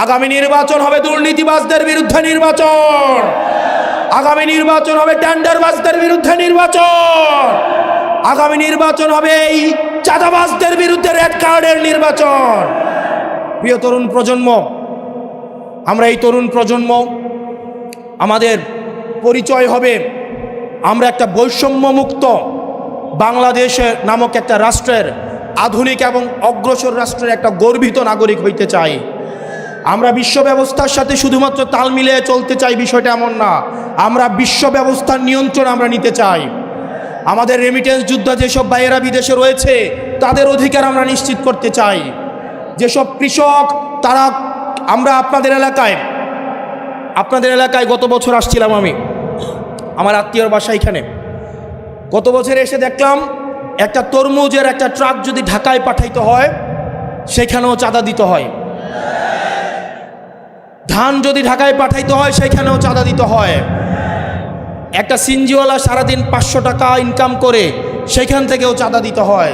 আগামী নির্বাচন হবে দুর্নীতিবাজদের বিরুদ্ধে নির্বাচন, আগামী নির্বাচন হবে টেন্ডারবাজদের বিরুদ্ধে নির্বাচন, আগামী নির্বাচন হবে এই চাঁদাবাজদের বিরুদ্ধে রেড কার্ডের নির্বাচন। প্রিয় তরুণ প্রজন্ম, আমরা এই তরুণ প্রজন্ম, আমাদের পরিচয় হবে আমরা একটা বৈষম্যমুক্ত বাংলাদেশের নামক একটা রাষ্ট্রের, আধুনিক এবং অগ্রসর রাষ্ট্রের একটা গর্বিত নাগরিক হইতে চাই। আমরা বিশ্ব ব্যবস্থার সাথে শুধুমাত্র তাল মিলিয়ে চলতে চাই, বিষয়টা এমন না। আমরা বিশ্ব ব্যবস্থার নিয়ন্ত্রণ আমরা নিতে চাই। আমাদের রেমিটেন্স যোদ্ধা যেসব ভাইয়েরা বিদেশে রয়েছে তাদের অধিকার আমরা নিশ্চিত করতে চাই। যেসব কৃষক তারা, আমরা আপনাদের এলাকায় গত বছর আসছিলাম, আমি আমার আত্মীয়র বাসা এখানে। গত বছর এসে দেখলাম একটা তরমুজের একটা ট্রাক যদি ঢাকায় পাঠাইতে হয় সেখানেও চাঁদা দিতে হয়, ধান যদি ঢাকায় পাঠাইতে হয় সেখানেও চাঁদা দিতে হয়। একটা সিনজিওয়ালা সারাদিন 500 টাকা ইনকাম করে সেখান থেকেও চাঁদা দিতে হয়।